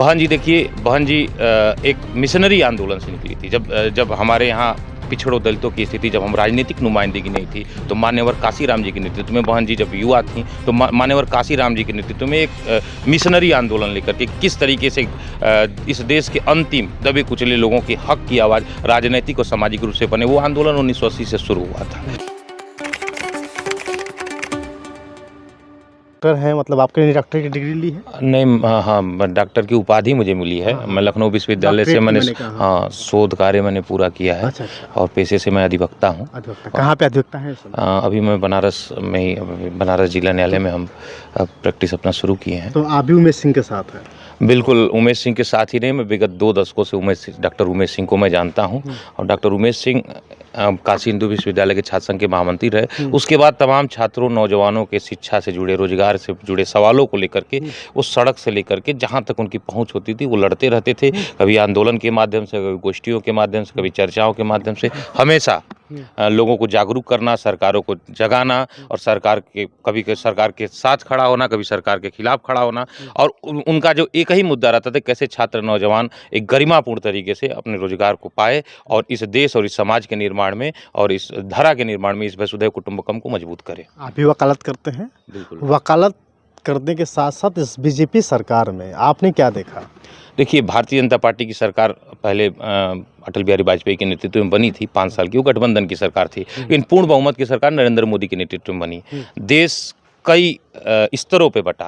बहन जी देखिए, बहन जी एक मिशनरी आंदोलन से निकली थी। जब हमारे यहाँ पिछड़ों दलितों की स्थिति, जब हम राजनीतिक नुमाइंदगी नहीं थी, तो मान्यवर काशीराम जी के नेतृत्व में बहन जी जब युवा थीं, तो मान्यवर काशीराम जी के नेतृत्व में एक मिशनरी आंदोलन लेकर के किस तरीके से इस देश के अंतिम दबे कुचले लोगों के हक की आवाज़ राजनैतिक और सामाजिक रूप से बने, वो आंदोलन 1980 से शुरू हुआ था। डॉक्टर हैं, मतलब आपने डॉक्टर की डिग्री ली है? नहीं, हाँ, डॉक्टर की उपाधि मुझे मिली है। हाँ, हाँ। मैं लखनऊ विश्वविद्यालय से डॉक्टरेट मैंने मैंने कहा। हाँ, शोध कार्य मैंने पूरा किया है। अच्छा, अच्छा। और पेशे से मैं अधिवक्ता हूँ। अधिवक्ता कहाँ पे अधिवक्ता है इस समय? अभी मैं बनारस में ही, बनारस जिला न्यायालय में हम प्रैक्टिस अपना शुरू किए हैं। तो आप भी उमेश सिंह के साथ हैं? बिल्कुल, उमेश सिंह के साथ ही नहीं, मैं विगत 2 दशकों से डॉक्टर उमेश सिंह को मैं जानता हूँ। और डॉक्टर उमेश सिंह काशी हिंदू विश्वविद्यालय के छात्र संघ के महामंत्री रहे। उसके बाद तमाम छात्रों, नौजवानों के शिक्षा से जुड़े, रोजगार से जुड़े सवालों को लेकर के, वो सड़क से लेकर के जहाँ तक उनकी पहुँच होती थी वो लड़ते रहते थे। कभी आंदोलन के माध्यम से, कभी गोष्ठियों के माध्यम से, कभी चर्चाओं के माध्यम से, हमेशा लोगों को जागरूक करना, सरकारों को जगाना और कभी सरकार के साथ खड़ा होना, कभी सरकार के खिलाफ खड़ा होना। और उनका जो एक ही मुद्दा रहता था, कैसे छात्र नौजवान एक गरिमापूर्ण तरीके से अपने रोजगार को पाए और इस देश और इस समाज के निर्माण में और इस धरा के निर्माण में, इस वसुधैव कुटुंबकम को मजबूत करें। आप भी वकालत करते हैं? बिल्कुल। वकालत करने के साथ साथ इस बीजेपी सरकार में आपने क्या देखा? देखिए, भारतीय जनता पार्टी की सरकार पहले अटल बिहारी वाजपेयी के नेतृत्व में बनी थी, 5 साल की, वो गठबंधन की सरकार थी। लेकिन पूर्ण बहुमत की सरकार नरेंद्र मोदी के नेतृत्व में बनी। देश कई स्तरों पे बटा।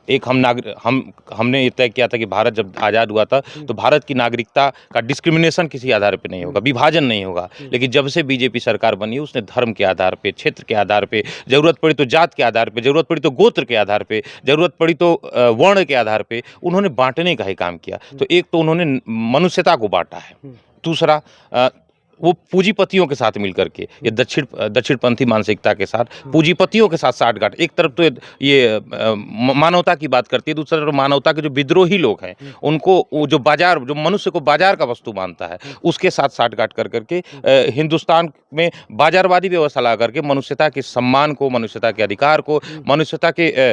एक हमने ये तय किया था कि भारत जब आज़ाद हुआ था तो भारत की नागरिकता का डिस्क्रिमिनेशन किसी आधार पे नहीं होगा, विभाजन नहीं होगा। लेकिन जब से बीजेपी सरकार बनी, उसने धर्म के आधार पे, क्षेत्र के आधार पे, ज़रूरत पड़ी तो जात के आधार पे, ज़रूरत पड़ी तो गोत्र के आधार पे, ज़रूरत पड़ी तो वर्ण के आधार पे उन्होंने बांटने का ही काम किया। तो एक तो उन्होंने मनुष्यता को बांटा है। दूसरा, वो पूंजीपतियों के साथ मिलकर के, ये दक्षिणपंथी मानसिकता के साथ पूंजीपतियों के साथ साठगांठ। एक तरफ तो ये मानवता की बात करती है, दूसरी तरफ मानवता के जो विद्रोही लोग हैं उनको, वो जो मनुष्य को बाजार का वस्तु मानता है, उसके साथ साठगांठ कर करके हिंदुस्तान में बाजारवादी व्यवस्था ला करके मनुष्यता के सम्मान को, मनुष्यता के अधिकार को, मनुष्यता के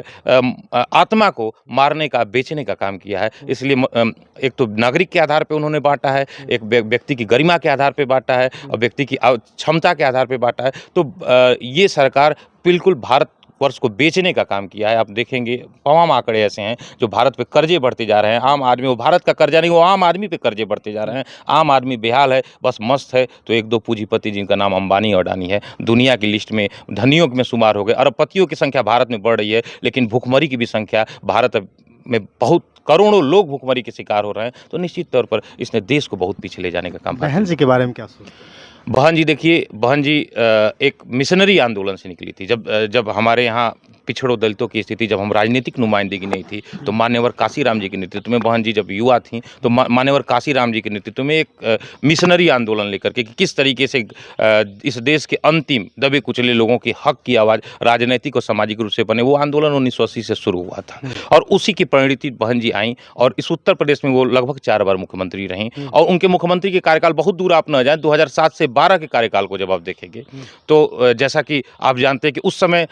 आत्मा को मारने का, बेचने का काम किया है। इसलिए एक तो नागरिक के आधार पे उन्होंने बांटा है, एक व्यक्ति की गरिमा के आधार पे बांटा है और व्यक्ति की क्षमता के आधार पे बांटा है। तो ये सरकार बिल्कुल भारतवर्ष को बेचने का काम किया है। आप देखेंगे तमाम आंकड़े ऐसे हैं जो भारत पे कर्जे बढ़ते जा रहे हैं। आम आदमी, वो भारत का कर्जा नहीं, वो आम आदमी पे कर्जे बढ़ते जा रहे हैं। आम आदमी बेहाल है, बस मस्त है। तो 1-2 पूंजीपति जिनका नाम अंबानी और अडानी है, दुनिया की लिस्ट में धनियों में शुमार हो गए। अरबपतियों की संख्या भारत में बढ़ रही है, लेकिन भुखमरी की भी संख्या भारत में बहुत, करोड़ों लोग भुखमरी के शिकार हो रहे हैं। तो निश्चित तौर पर इसने देश को बहुत पीछे ले जाने का काम। बहन जी के बारे में क्या सोचते हैं? बहन जी देखिए, बहन जी एक मिशनरी आंदोलन से निकली थी। जब हमारे यहाँ पिछड़ों दलितों की स्थिति, जब हम राजनीतिक नुमाइंदगी नहीं थी, तो मान्यवर काशीराम जी के नेतृत्व में, बहन जी जब युवा थीं, तो मान्यवर काशीराम जी के नेतृत्व में एक मिशनरी आंदोलन लेकर के कि किस तरीके से इस देश के अंतिम दबे कुचले लोगों के हक की आवाज़ राजनैतिक और सामाजिक रूप से बने, वो आंदोलन 1980 से शुरू हुआ था। और उसी की परिणति बहन जी आई और इस उत्तर प्रदेश में वो लगभग 4 बार मुख्यमंत्री रहीं। और उनके मुख्यमंत्री के कार्यकाल बहुत दूर आप न जाएं, 2007 से 12 के कार्यकाल को जब आप देखेंगे तो जैसा कि आप जानते हैं कि उस समय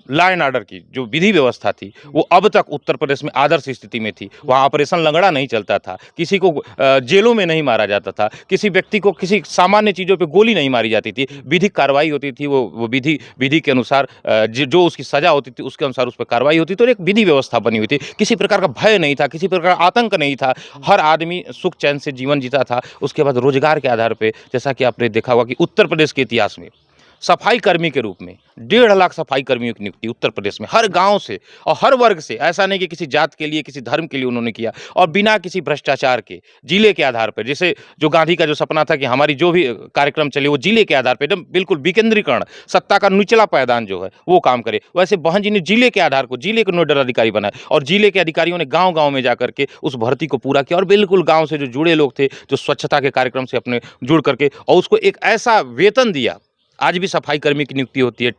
लॉ एंड ऑर्डर की जो विधि व्यवस्था थी वो अब तक उत्तर प्रदेश में आदर्श स्थिति में थी। वहाँ ऑपरेशन लंगड़ा नहीं चलता था, किसी को जेलों में नहीं मारा जाता था, किसी व्यक्ति को किसी सामान्य चीज़ों पे गोली नहीं मारी जाती थी, विधिक कार्रवाई होती थी। वो विधि के अनुसार जो उसकी सजा होती थी उसके अनुसार उस पर कार्रवाई होती थी। तो एक विधि व्यवस्था बनी हुई थी, किसी प्रकार का भय नहीं था, किसी प्रकार का आतंक नहीं था, हर आदमी सुख चैन से जीवन जीता था। उसके बाद रोजगार के आधार पर, जैसा कि आपने देखा होगा कि उत्तर प्रदेश के इतिहास में सफाई कर्मी के रूप में 1.5 लाख सफाई कर्मियों की नियुक्ति उत्तर प्रदेश में, हर गांव से और हर वर्ग से। ऐसा नहीं कि किसी जात के लिए, किसी धर्म के लिए उन्होंने किया, और बिना किसी भ्रष्टाचार के, जिले के आधार पर। जैसे जो गांधी का जो सपना था कि हमारी जो भी कार्यक्रम चले वो जिले के आधार पर, एकदम बिल्कुल विकेंद्रीकरण, सत्ता का निचला पायदान जो है वो काम करे, वैसे बहन जी ने जिले के आधार को, जिले के नोडल अधिकारी बनाए और जिले के अधिकारियों ने गाँव-गाँव में जाकर के उस भर्ती को पूरा किया। और बिल्कुल गाँव से जो जुड़े लोग थे, जो स्वच्छता के कार्यक्रम से अपने जुड़ करके, और उसको एक ऐसा वेतन दिया। आज भी सफाई कर्मी की नियुक्ति होती है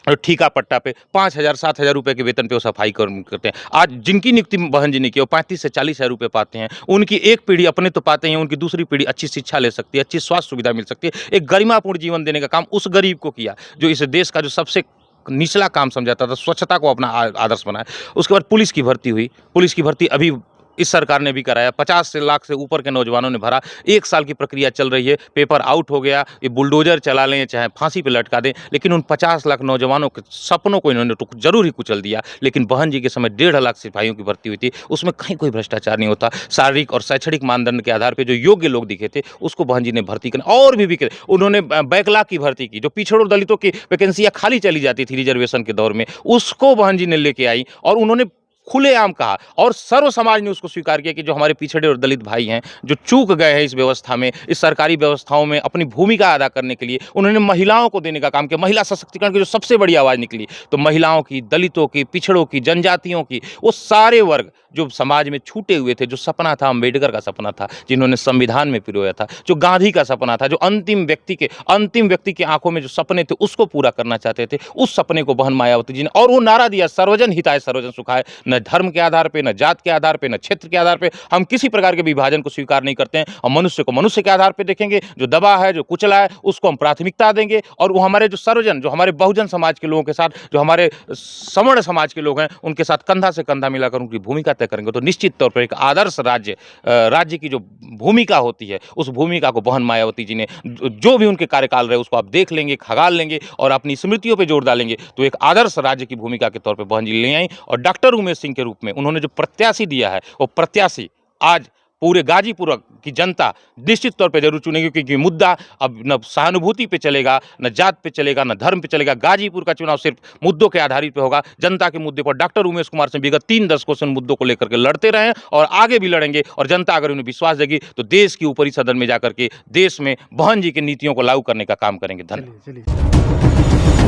और ठीका पट्टा पे 5,000 7,000 रुपये के वेतन पे वो सफाई कर्मी करते हैं। आज जिनकी नियुक्ति बहन जी ने की, वो 35 से 40 हज़ार रुपये पाते हैं। उनकी एक पीढ़ी अपने तो पाते हैं, उनकी दूसरी पीढ़ी अच्छी शिक्षा ले सकती है, अच्छी स्वास्थ्य सुविधा मिल सकती है। एक गरिमापूर्ण जीवन देने का काम उस गरीब को किया जो इस देश का जो सबसे निचला काम समझाता था, स्वच्छता को अपना आदर्श बनाया। उसके बाद पुलिस की भर्ती हुई। पुलिस की भर्ती अभी इस सरकार ने भी कराया। 50 से लाख से ऊपर के नौजवानों ने भरा। 1 साल की प्रक्रिया चल रही है, पेपर आउट हो गया, ये बुलडोज़र चला लें, चाहे फांसी पे लटका दें, लेकिन उन 50 लाख नौजवानों के सपनों को इन्होंने तो ज़रूर ही कुचल दिया। लेकिन बहन जी के समय 1.5 लाख सिपाहियों की भर्ती हुई थी, उसमें कहीं कोई भ्रष्टाचार नहीं होता। शारीरिक और शैक्षणिक मानदंड के आधार पे जो योग्य लोग दिखे थे, उसको बहन जी ने भर्ती करा और भी करे। उन्होंने बैकलॉग की भर्ती की, जो पिछड़ों दलितों की वैकेंसियाँ खाली चली जाती थी रिजर्वेशन के दौर में, उसको बहन जी ने लेके आई और उन्होंने खुलेआम कहा और सर्व समाज ने उसको स्वीकार किया कि जो हमारे पिछड़े और दलित भाई हैं, जो चूक गए हैं इस व्यवस्था में, इस सरकारी व्यवस्थाओं में अपनी भूमिका अदा करने के लिए, उन्होंने महिलाओं को देने का काम किया। महिला सशक्तिकरण की जो सबसे बड़ी आवाज़ निकली, तो महिलाओं की, दलितों की, पिछड़ों की, जनजातियों की, वो सारे वर्ग जो समाज में छूटे हुए थे, जो सपना था अम्बेडकर का सपना था, जिन्होंने संविधान में पिरोया था, जो गांधी का सपना था, जो अंतिम व्यक्ति के आंखों में जो सपने थे उसको पूरा करना चाहते थे, उस सपने को बहन मायावती जी ने, और वो नारा दिया, सर्वजन हिताय सर्वजन सुखाय। न धर्म के आधार पे, न जात के आधार पे, न क्षेत्र के आधार पे हम किसी प्रकार के विभाजन को स्वीकार नहीं करते हैं। हम मनुष्य को मनुष्य के आधार पे देखेंगे, जो दबा है, जो कुचला है, उसको हम प्राथमिकता देंगे, और वो हमारे जो सर्वजन, जो हमारे बहुजन समाज के लोगों के साथ, जो हमारे सवर्ण समाज के लोग हैं, उनके साथ कंधा से कंधा मिलाकर उनकी भूमिका तय करेंगे। तो निश्चित तौर पर एक आदर्श राज्य की जो भूमिका होती है, उस भूमिका को बहन मायावती जी ने, जो भी उनके कार्यकाल रहे उसको आप देख लेंगे, खंगाल लेंगे और अपनी स्मृतियों पे जोर डालेंगे, तो एक आदर्श राज्य की भूमिका के तौर पे बहन जी ले आई। और डॉक्टर उमेश सिंह के रूप में उन्होंने जो प्रत्याशी दिया है, वो प्रत्याशी आज पूरे गाजीपुर की जनता निश्चित तौर पे जरूर चुनेगी, क्योंकि मुद्दा अब न सहानुभूति पे चलेगा, न जात पे चलेगा, न धर्म पे चलेगा। गाजीपुर का चुनाव सिर्फ मुद्दों के आधारित पे होगा, जनता के मुद्दे पर। डॉक्टर उमेश कुमार सिंह विगत 3 दशकों से उन मुद्दों को लेकर के लड़ते रहे हैं और आगे भी लड़ेंगे, और जनता अगर उन्हें विश्वास देगी तो देश की ऊपरी सदन में जाकर के देश में बहन जी की नीतियों को लागू करने का काम करेंगे। धन्यवाद। चलिए।